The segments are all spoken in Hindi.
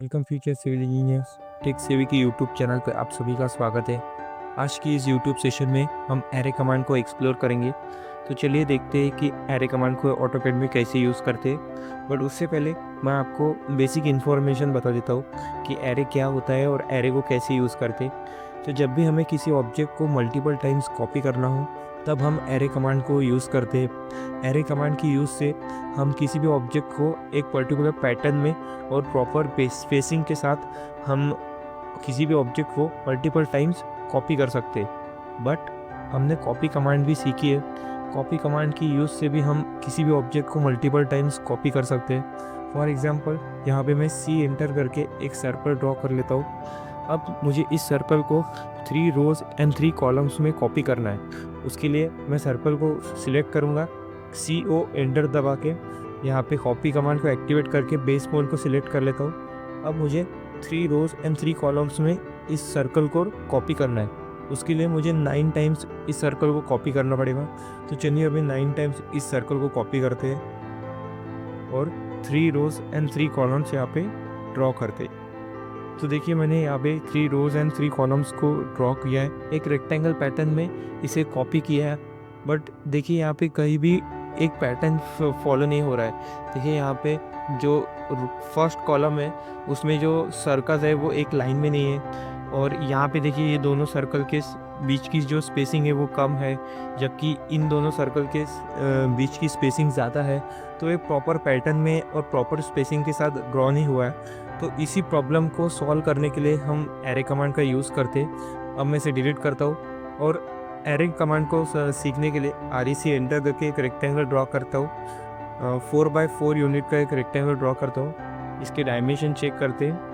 Welcome future civil engineers tech savvy के यूट्यूब चैनल पर आप सभी का स्वागत है। आज की इस यूट्यूब सेशन में हम एरे कमांड को एक्सप्लोर करेंगे। तो चलिए देखते हैं कि एरे कमांड को ऑटोकैड में कैसे यूज़ करते हैं। बट उससे पहले मैं आपको बेसिक इन्फॉर्मेशन बता देता हूँ कि एरे क्या होता है और एरे को कैसे यूज़ करते हैं। तो जब भी हमें किसी ऑब्जेक्ट को मल्टीपल टाइम्स कॉपी करना हो तब हम एरे कमांड को यूज़ करते हैं। एरे कमांड की यूज़ से हम किसी भी ऑब्जेक्ट को एक पर्टिकुलर पैटर्न में और प्रॉपर स्पेसिंग के साथ हम किसी भी ऑब्जेक्ट को मल्टीपल टाइम्स कॉपी कर सकते हैं। बट हमने कॉपी कमांड भी सीखी है। कॉपी कमांड की यूज़ से भी हम किसी भी ऑब्जेक्ट को मल्टीपल टाइम्स कॉपी कर सकते हैं। फॉर एग्जांपल यहाँ पे मैं सी एंटर करके एक सर्कल ड्रॉ कर लेता हूँ। अब मुझे इस सर्कल को 3 रोज एंड 3 कॉलम्स में कॉपी करना है। उसके लिए मैं सर्कल को सिलेक्ट करूँगा, CO एंटर दबा के यहाँ पे कॉपी कमांड को एक्टिवेट करके बेस पॉइंट को सिलेक्ट कर लेता हूँ। अब मुझे 3 रोज एंड 3 कॉलम्स में इस सर्कल को कॉपी करना है। उसके लिए मुझे 9 टाइम्स इस सर्कल को कॉपी करना पड़ेगा। तो चलिए अभी 9 टाइम्स इस सर्कल को कॉपी करते हैं और 3 रोज एंड 3 कॉलम्स यहाँ पे ड्रॉ करते हैं। तो देखिए मैंने यहाँ पे 3 रोज एंड 3 कॉलम्स को ड्रॉ किया है, एक रेक्टेंगल पैटर्न में इसे कॉपी किया है। बट देखिए यहाँ पे कहीं भी एक पैटर्न फॉलो नहीं हो रहा है। देखिए यहाँ पे जो फर्स्ट कॉलम है उसमें जो सर्कल है वो एक लाइन में नहीं है, और यहाँ पे देखिए ये दोनों सर्कल के बीच की जो स्पेसिंग है वो कम है, जबकि इन दोनों सर्कल के बीच की स्पेसिंग ज़्यादा है। तो एक प्रॉपर पैटर्न में और प्रॉपर स्पेसिंग के साथ ड्रॉ नहीं हुआ है। तो इसी प्रॉब्लम को सॉल्व करने के लिए हम एरे कमांड का यूज़ करते हैं। अब मैं इसे डिलीट करता हूँ और एरे कमांड को सीखने के लिए REC एंटर करके एक रेक्टेंगल ड्रॉ करता हूँ। 4x4 यूनिट का एक रेक्टेंगल ड्रॉ करता हूँ। इसके डायमेंशन चेक करते हैं।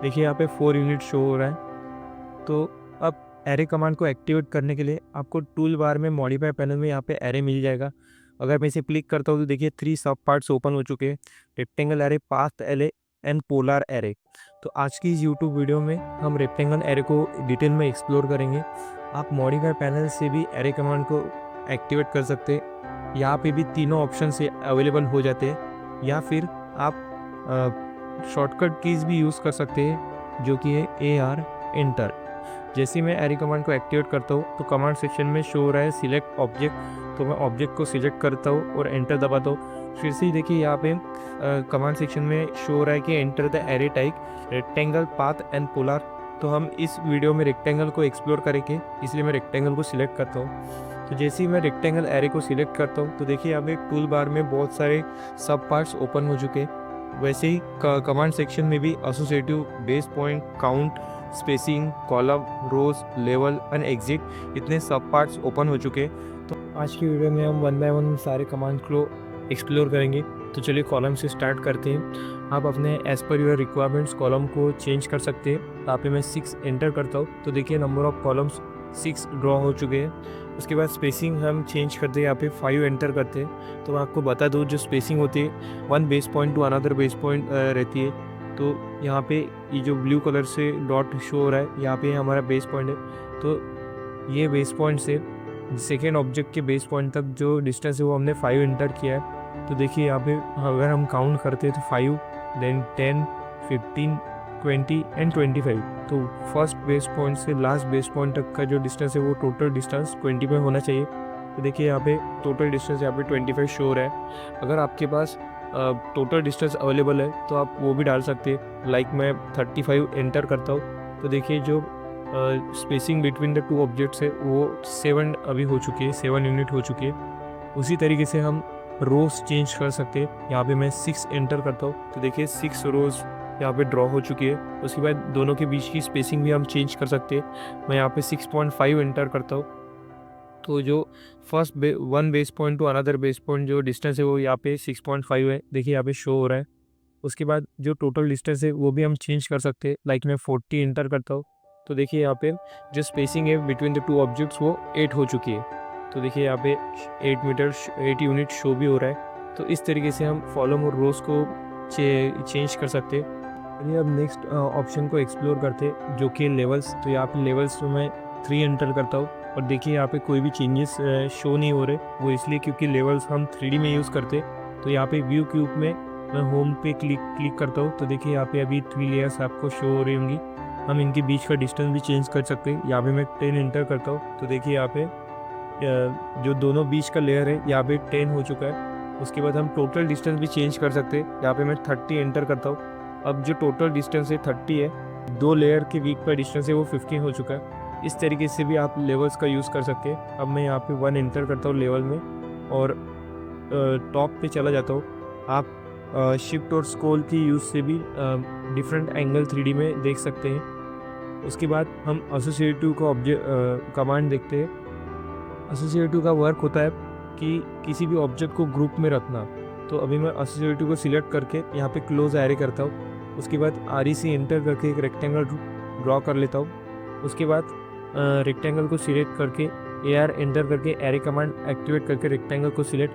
देखिए यहाँ पे 4 यूनिट शो हो रहा है। तो अब एरे कमांड को एक्टिवेट करने के लिए आपको टूल बार में मॉडिफाई पैनल में यहाँ पे एरे मिल जाएगा। अगर मैं इसे क्लिक करता हूँ तो देखिए 3 सब पार्ट्स ओपन हो चुके हैं, rectangle array, path array and polar array. तो आज की इस यूट्यूब वीडियो में हम रेक्टेंगल एरे को डिटेल में एक्सप्लोर करेंगे। आप मॉडिफाई पैनल से भी एरे कमांड को एक्टिवेट कर सकते हैं। यहाँ पे भी तीनों ऑप्शन से अवेलेबल हो जाते हैं, या फिर आप शॉर्टकट कीज़ भी यूज़ कर सकते हैं जो कि है AR एंटर। जैसे ही मैं एरे कमांड को एक्टिवेट करता हूँ तो कमांड सेक्शन में शो हो रहा है सिलेक्ट ऑब्जेक्ट। तो मैं ऑब्जेक्ट को सिलेक्ट करता हूँ और एंटर दबाता हूँ। फिर से देखिए यहाँ पे कमांड सेक्शन में शो हो रहा है कि enter the array type rectangle, path and polar. तो हम इस वीडियो में रेक्टेंगल को एक्सप्लोर करेंगे, इसलिए मैं रेक्टेंगल को सिलेक्ट करता हूँ। तो जैसे ही मैं रेक्टेंगल एरे को सिलेक्ट करता हूँ तो देखिए यहाँ पे टूल बार में बहुत सारे सब पार्ट्स ओपन हो चुके हैं। वैसे ही कमांड सेक्शन में भी associative, base point, count, spacing, column, rows, level and exit, इतने सब पार्ट्स ओपन हो चुके हैं। तो आज की वीडियो में हम 1 बाय 1 सारे कमांड को एक्सप्लोर करेंगे। तो चलिए कॉलम से स्टार्ट करते हैं। आप अपने as per your requirements column को चेंज कर सकते हैं। यहाँ पे मैं 6 एंटर करता हूँ तो देखिए नंबर ऑफ कॉलम्स 6 ड्रॉ हो चुके हैं। उसके बाद स्पेसिंग हम चेंज करते हैं, यहाँ पे 5 एंटर करते हैं। तो मैं आपको बता दूँ जो स्पेसिंग होती है 1 base point two another base point रहती है। तो यहाँ पे ये जो ब्लू कलर से डॉट शो हो रहा है यहाँ पे हमारा बेस पॉइंट है। तो ये बेस पॉइंट से सेकेंड ऑब्जेक्ट के बेस पॉइंट तक जो डिस्टेंस है वो हमने 5 एंटर किया है। तो देखिए यहाँ पे अगर हम काउंट करते हैं तो 5, देन 10, 15, 20 एंड 25। तो फर्स्ट बेस पॉइंट से लास्ट बेस पॉइंट तक का जो डिस्टेंस है वो टोटल डिस्टेंस 25 होना चाहिए। तो देखिए यहाँ पे टोटल डिस्टेंस यहाँ पे 25 शो हो रहा है। अगर आपके पास टोटल डिस्टेंस अवेलेबल है तो आप वो भी डाल सकते हैं। लाइक मैं 35 एंटर करता हूँ तो देखिए जो स्पेसिंग बिटवीन द 2 ऑब्जेक्ट्स है वो 7 अभी हो चुकी है, 7 यूनिट हो चुकी है। उसी तरीके से हम रोज चेंज कर सकते हैं। यहाँ पे मैं 6 एंटर करता हूँ तो देखिए 6 रोज यहाँ पे ड्रॉ हो चुकी है। उसके बाद दोनों के बीच की स्पेसिंग भी हम चेंज कर सकते हैं। मैं यहाँ पे 6.5 एंटर करता हूँ तो जो first 1 base point two another base point जो डिस्टेंस है वो यहाँ पे 6.5 है, देखिए यहाँ पे शो हो रहा है। उसके बाद जो टोटल डिस्टेंस है वो भी हम चेंज कर सकते हैं। लाइक मैं 40 एंटर करता हूँ तो देखिए यहाँ पे जो स्पेसिंग है बिटवीन द 2 ऑब्जेक्ट्स वो 8 हो चुकी है। तो देखिए यहाँ पे 8 मीटर 8 यूनिट शो भी हो रहा है। तो इस तरीके से हम कॉलम और रोज को चेंज कर सकते हैं। चलिए अब नेक्स्ट ऑप्शन को एक्सप्लोर करते हैं जो कि लेवल्स। तो यहाँ पे लेवल्स तो मैं 3 एंटर करता हूँ और देखिए यहाँ पे कोई भी चेंजेस शो नहीं हो रहे। वो इसलिए क्योंकि लेवल्स हम 3D में यूज़ करते। तो यहाँ पे व्यू क्यूब में मैं होम पे क्लिक करता हूँ तो देखिए यहाँ पे अभी 3 लेयर्स आपको शो हो रही होंगी। हम इनके बीच का डिस्टेंस भी चेंज कर सकते हैं। यहाँ पे मैं 10 एंटर करता हूँ तो देखिए यहाँ पे जो दोनों बीच का लेयर है यहाँ पे 10 हो चुका है। उसके बाद हम टोटल डिस्टेंस भी चेंज कर सकते हैं। यहाँ पे मैं 30 एंटर करता हूँ। अब जो टोटल डिस्टेंस है 30 है, 2 लेयर के बीच का डिस्टेंस है वो 15 हो चुका है। इस तरीके से भी आप लेवल्स का यूज़ कर सकते हैं। अब मैं यहाँ पे 1 एंटर करता हूँ लेवल में और टॉप पे चला जाता हूँ। आप शिफ्ट और स्क्रॉल की यूज़ से भी डिफरेंट एंगल 3D में देख सकते हैं। उसके बाद हम एसोसिएटिव का ऑब्जेक्ट कमांड देखते हैं। एसोसिएटिव का वर्क होता है कि किसी भी ऑब्जेक्ट को ग्रुप में रखना। तो अभी मैं एसोसिएटिव को सिलेक्ट करके यहाँ पे क्लोज एरे करता हूँ। उसके बाद REC एंटर करके एक रेक्टेंगल ड्रॉ कर लेता हूँ। उसके बाद रेक्टेंगल को सिलेक्ट करके AR एंटर करके एरे कमांड एक्टिवेट करके रेक्टेंगल को सिलेक्ट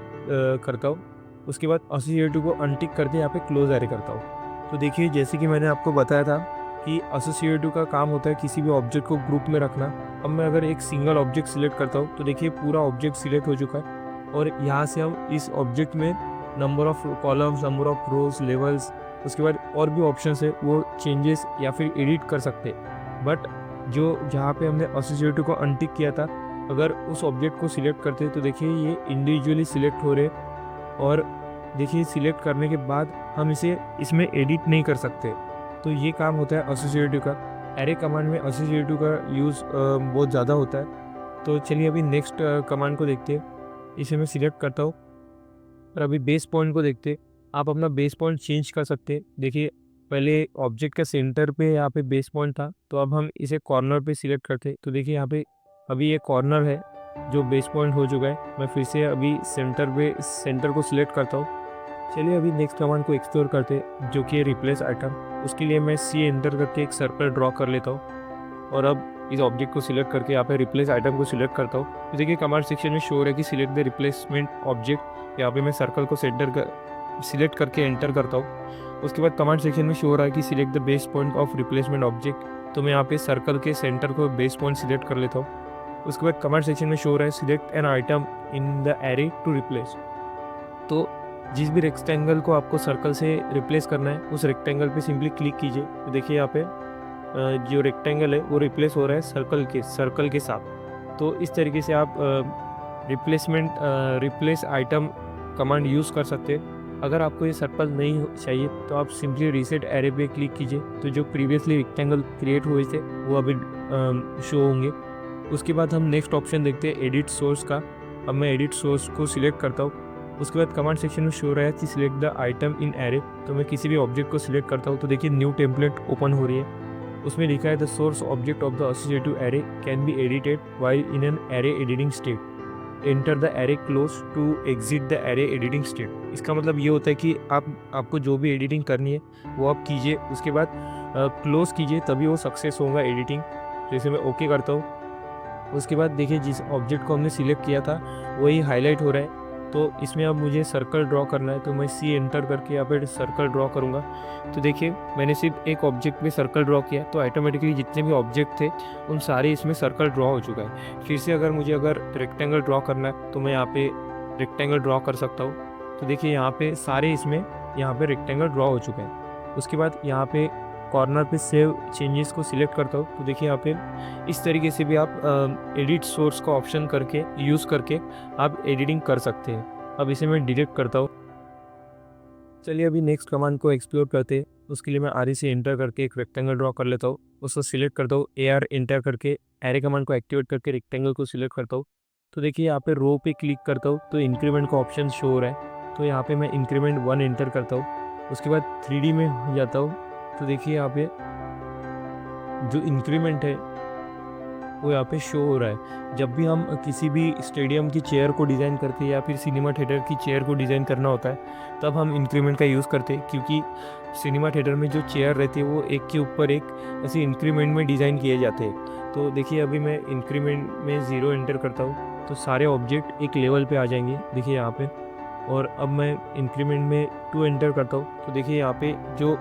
करता हूँ। उसके बाद एसोसिएटिव को अनटिक करके यहाँ पे क्लोज एरे करता हूँ। तो देखिए जैसे कि मैंने आपको बताया था कि एसोसिएटिव का काम होता है किसी भी ऑब्जेक्ट को ग्रुप में रखना। अब मैं अगर एक सिंगल ऑब्जेक्ट सिलेक्ट करता हूँ तो देखिए पूरा ऑब्जेक्ट सिलेक्ट हो चुका है और यहाँ से हम इस ऑब्जेक्ट में number of columns, number of rose, levels, उसके बाद और भी ऑप्शंस है वो चेंजेस या फिर एडिट कर सकते हैं। बट जो जहाँ पे हमने एसोसिएटिव को अनटिक किया था, अगर उस ऑब्जेक्ट को सिलेक्ट करते तो देखिए ये इंडिविजुअली सिलेक्ट हो रहे और देखिए सिलेक्ट करने के बाद हम इसे इसमें एडिट नहीं कर सकते। तो ये काम होता है एसोसिएटिव का। एरे कमांड में एसोसिएटिव का यूज़ बहुत ज़्यादा होता है। तो चलिए अभी नेक्स्ट कमांड को देखते हैं। इसे मैं सिलेक्ट करता हूँ और अभी बेस पॉइंट को देखते हैं। आप अपना बेस पॉइंट चेंज कर सकते हैं। देखिए पहले ऑब्जेक्ट का सेंटर पे यहाँ पे बेस पॉइंट था, तो अब हम इसे कॉर्नर पे सिलेक्ट करते हैं। तो देखिए यहाँ पे अभी ये कॉर्नर है जो बेस पॉइंट हो चुका है। मैं फिर से अभी सेंटर को सिलेक्ट करता हूँ। चलिए अभी नेक्स्ट कमांड को एक्सप्लोर करते हैं जो कि है रिप्लेस आइटम। उसके लिए मैं C एंटर करके एक सर्कल ड्रॉ कर लेता हूँ और अब इस ऑब्जेक्ट को सिलेक्ट करके यहाँ पे रिप्लेस आइटम को सिलेक्ट करता हूँ। तो देखिए कमांड सेक्शन में शो हो रहा है कि सिलेक्ट द रिप्लेसमेंट ऑब्जेक्ट। यहाँ पे मैं सर्कल को सिलेक्ट करके एंटर करता हूँ। उसके बाद कमांड सेक्शन में शो हो रहा है कि select the base point of replacement object. तो मैं यहाँ पे सर्कल के सेंटर को बेस पॉइंट सिलेक्ट कर लेता हूँ। उसके बाद कमांड सेक्शन में शो हो रहा है select an item in the array to replace. तो जिस भी रेक्टेंगल को आपको सर्कल से रिप्लेस करना है उस रेक्टेंगल पे सिंपली क्लिक कीजिए। तो देखिए यहाँ पे जो रेक्टेंगल है वो रिप्लेस हो रहा है सर्कल के साथ। तो इस तरीके से आप रिप्लेस आइटम कमांड यूज़ कर सकते हैं। अगर आपको ये सर्कल नहीं चाहिए तो आप सिंपली रीसेट एरे पे क्लिक कीजिए। तो जो प्रीवियसली रेक्टेंगल क्रिएट हुए थे वो अभी शो होंगे। उसके बाद हम नेक्स्ट ऑप्शन देखते हैं एडिट सोर्स का। अब मैं एडिट सोर्स को सिलेक्ट करता हूँ। उसके बाद कमांड सेक्शन में शो रहा है कि select the item in array. तो मैं किसी भी ऑब्जेक्ट को सिलेक्ट करता हूँ तो देखिए न्यू टेम्पलेट ओपन हो रही है। उसमें लिखा है the source object of the associative array can be edited while in an array editing state. Enter the array close to exit the array editing state. इसका मतलब ये होता है कि आपको जो भी एडिटिंग करनी है वो आप कीजिए, उसके बाद क्लोज कीजिए, तभी वो सक्सेस होगा एडिटिंग। जैसे मैं ओके करता हूँ। उसके बाद देखिए जिस ऑब्जेक्ट को हमने सिलेक्ट किया था वही हाईलाइट हो रहा है। तो इसमें अब मुझे सर्कल ड्रॉ करना है तो मैं C एंटर करके यहाँ पे सर्कल ड्रॉ करूँगा। तो देखिए मैंने सिर्फ एक ऑब्जेक्ट में सर्कल ड्रॉ किया तो ऑटोमेटिकली जितने भी ऑब्जेक्ट थे उन सारे इसमें सर्कल ड्रॉ हो चुका है। फिर से अगर मुझे रेक्टेंगल ड्रॉ करना है तो मैं यहाँ पे रेक्टेंगल ड्रॉ कर सकता हूँ। तो देखिए यहाँ पे सारे यहाँ पे रेक्टेंगल ड्रॉ हो चुके हैं। उसके बाद यहाँ पे कॉर्नर पे सेव चेंजेस को सिलेक्ट करता हूँ। तो देखिए यहाँ पे इस तरीके से भी आप एडिट सोर्स का ऑप्शन करके यूज़ करके आप एडिटिंग कर सकते हैं। अब इसे मैं डिलीट करता हूँ। चलिए अभी नेक्स्ट कमांड को एक्सप्लोर करते हैं। उसके लिए मैं REC एंटर करके एक रेक्टेंगल ड्रॉ कर लेता हूँ। उसको सिलेक्ट करता हूँ। AR एंटर करके एरे कमांड को एक्टिवेट करके रेक्टेंगल को सिलेक्ट करता हूँ। तो देखिए यहाँ पे रो पे क्लिक करता हूँ तो इंक्रीमेंट का ऑप्शन शो हो रहा है। तो यहाँ पे मैं इंक्रीमेंट 1 एंटर करता हूँ। उसके बाद 3D में जाता हूँ। तो देखिए यहाँ पे जो इंक्रीमेंट है वो यहाँ पे शो हो रहा है। जब भी हम किसी भी स्टेडियम की चेयर को डिज़ाइन करते हैं या फिर सिनेमा थिएटर की चेयर को डिज़ाइन करना होता है तब हम इंक्रीमेंट का यूज़ करते हैं, क्योंकि सिनेमा थिएटर में जो चेयर रहती है वो एक के ऊपर एक ऐसे इंक्रीमेंट में डिज़ाइन किए जाते हैं। तो देखिए अभी मैं इंक्रीमेंट में 0 एंटर करता हूँ तो सारे ऑब्जेक्ट एक लेवल पे आ जाएंगे देखिए यहाँ पे। और अब मैं इंक्रीमेंट में 2 एंटर करता हूँ तो देखिए यहाँ पे जो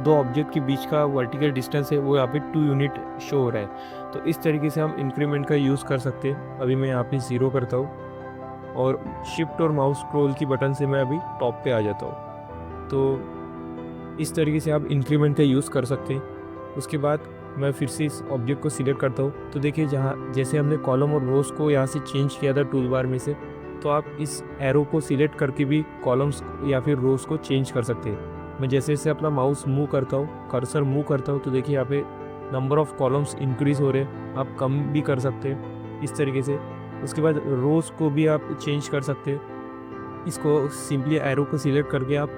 दो ऑब्जेक्ट के बीच का वर्टिकल डिस्टेंस है वो यहाँ पे 2 यूनिट शो हो रहा है। तो इस तरीके से हम इंक्रीमेंट का यूज़ कर सकते हैं। अभी मैं यहाँ पे 0 करता हूँ और शिफ्ट और माउस स्क्रॉल की बटन से मैं अभी टॉप पे आ जाता हूँ। तो इस तरीके से आप इंक्रीमेंट का यूज़ कर सकते हैं। उसके बाद मैं फिर से इस ऑब्जेक्ट को सिलेक्ट करता हूँ, तो देखिए जहाँ जैसे हमने कॉलम और रोज़ को यहाँ से चेंज किया था टूल बार में से, तो आप इस एरो को सिलेक्ट करके भी कॉलम्स या फिर रोज़ को चेंज कर सकते हैं। मैं जैसे जैसे अपना माउस मूव करता हूँ, कर्सर मूव करता हूँ, तो देखिए यहाँ पे नंबर ऑफ़ कॉलम्स इंक्रीज़ हो रहे हैं, आप कम भी कर सकते हैं इस तरीके से। उसके बाद रोज़ को भी आप चेंज कर सकते हैं। इसको सिंपली एरो को सिलेक्ट करके आप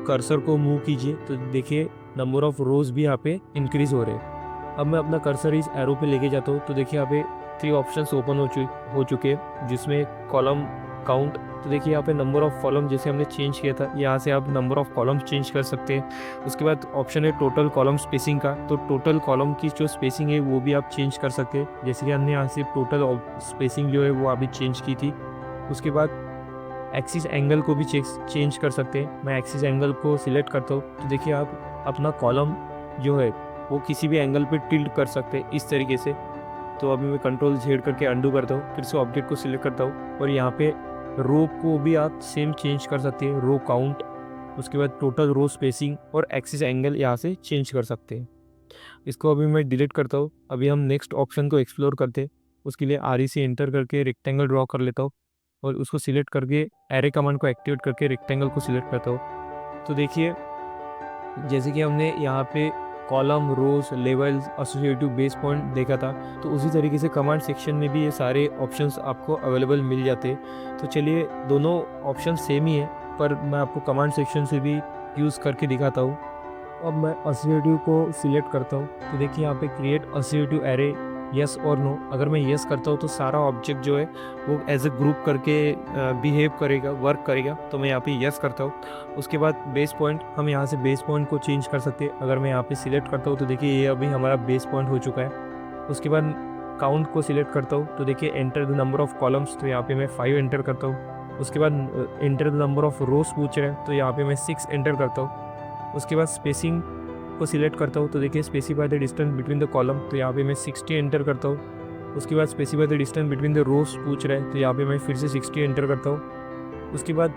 कर्सर को मूव कीजिए, तो देखिए नंबर ऑफ़ रोज़ भी यहाँ पे इंक्रीज़ हो रहे हैं। अब मैं अपना कर्सर इस एरो पे लेके जाता हूँ, तो देखिए यहाँ पे 3 ऑप्शंस ओपन हो चुके हैं, जिसमें कॉलम काउंट, तो देखिए यहाँ पे नंबर ऑफ़ कॉलम जैसे हमने चेंज किया था, यहाँ से आप नंबर ऑफ़ कॉलम चेंज कर सकते हैं। उसके बाद ऑप्शन है टोटल कॉलम स्पेसिंग का, तो टोटल कॉलम की जो स्पेसिंग है वो भी आप चेंज कर सकते हैं, जैसे कि हमने यहाँ से टोटल स्पेसिंग जो है वो अभी चेंज की थी। उसके बाद एक्सिस एंगल को भी चेंज कर सकते हैं। मैं एक्सिस एंगल को सिलेक्ट करता हूँ, तो देखिए आप अपना कॉलम जो है वो किसी भी एंगल पे टिल्ट कर सकते हैं इस तरीके से। तो अभी मैं कंट्रोल Z करके अंडू करता हूँ, फिर से ऑब्जेक्ट को सिलेक्ट करता हूँ और यहाँ पे रो को भी आप सेम चेंज कर सकते हैं, रो काउंट, उसके बाद टोटल रो स्पेसिंग और एक्सिस एंगल यहाँ से चेंज कर सकते हैं। इसको अभी मैं डिलीट करता हूँ। अभी हम नेक्स्ट ऑप्शन को एक्सप्लोर करते हैं। उसके लिए REC एंटर करके रेक्टेंगल ड्रॉ कर लेता हूँ और उसको सिलेक्ट करके एरे कमांड को एक्टिवेट करके रेक्टेंगल को सिलेक्ट करता हूँ। तो देखिए जैसे कि हमने यहाँ पे कॉलम, रोज, लेवल्स, एसोसिएटिव बेस पॉइंट देखा था, तो उसी तरीके से कमांड सेक्शन में भी ये सारे ऑप्शंस आपको अवेलेबल मिल जाते हैं। तो चलिए दोनों ऑप्शन सेम ही है, पर मैं आपको कमांड सेक्शन से भी यूज़ करके दिखाता हूँ। अब मैं एसोसिएटिव को सिलेक्ट करता हूँ, तो देखिए यहाँ पे क्रिएट एसोसिएटिव एरे, यस और नो। अगर मैं यस करता हूँ तो सारा ऑब्जेक्ट जो है वो एज ए ग्रुप करके बिहेव करेगा, वर्क करेगा, तो मैं यहाँ पे यस करता हूँ। उसके बाद बेस पॉइंट, हम यहाँ से बेस पॉइंट को चेंज कर सकते हैं। अगर मैं यहाँ पे सिलेक्ट करता हूँ तो देखिए ये अभी हमारा बेस पॉइंट हो चुका है। उसके बाद काउंट को सिलेक्ट करता हूँ, तो देखिए enter the number of columns, तो यहाँ पे मैं 5 एंटर करता हूँ। उसके बाद एंटर द नंबर ऑफ रोज पूछ रहे हैं, तो यहाँ पे मैं 6 एंटर करता हूँ। उसके बाद स्पेसिंग को सिलेक्ट करता हूँ, तो देखिए specify the distance between the column, तो यहाँ पे मैं 60 एंटर करता हूँ। उसके बाद specify the distance between the rows पूछ रहा है, तो यहाँ पे मैं फिर से 60 एंटर करता हूँ। उसके बाद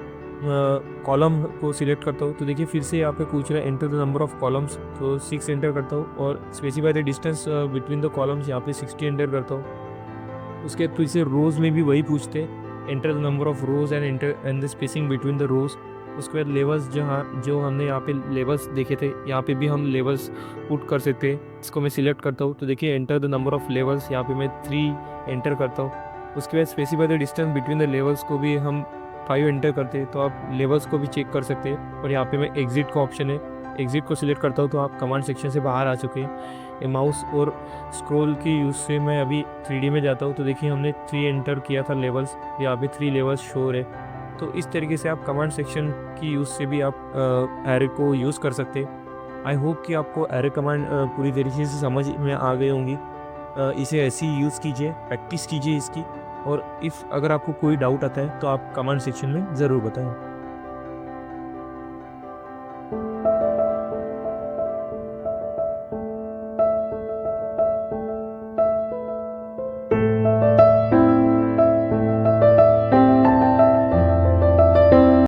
कॉलम को सिलेक्ट करता हूँ, तो देखिए फिर से यहाँ पे पूछ रहा है enter the number of columns, तो 6 एंटर करता हूँ और specify the distance between the columns, यहाँ पे 60 एंटर करता हूँ। उसके बाद फिर से रोज़ में भी वही पूछते हैं, enter the number of rows and the spacing between the rows. उसके बाद लेवल्स, जो हमने यहाँ पे लेवल्स देखे थे, यहाँ पे भी हम लेवल्स पुट कर सकते हैं। इसको मैं सिलेक्ट करता हूँ, तो देखिए enter the number of levels, यहाँ पे मैं 3 एंटर करता हूँ। उसके बाद specify the distance between the levels को भी हम 5 एंटर करते हैं, तो आप लेवल्स को भी चेक कर सकते हैं। और यहाँ पे मैं एग्जिट का ऑप्शन है, एग्जिट को सिलेक्ट करता हूँ, तो आप कमांड सेक्शन से बाहर आ चुके हैं। ये माउस और स्क्रॉल की यूज़ से मैं अभी 3D में जाता हूँ, तो देखिए हमने 3 एंटर किया था लेवल्स, यहाँ पे 3 लेवल्स शो है। तो इस तरीके से आप कमांड सेक्शन की यूज़ से भी आप एरे को यूज़ कर सकते हैं। आई होप कि आपको एरे कमांड पूरी तरीके से समझ में आ गई होंगी। इसे ऐसे ही यूज़ कीजिए, प्रैक्टिस कीजिए इसकी, और अगर आपको कोई डाउट आता है तो आप कमेंट सेक्शन में ज़रूर बताएं।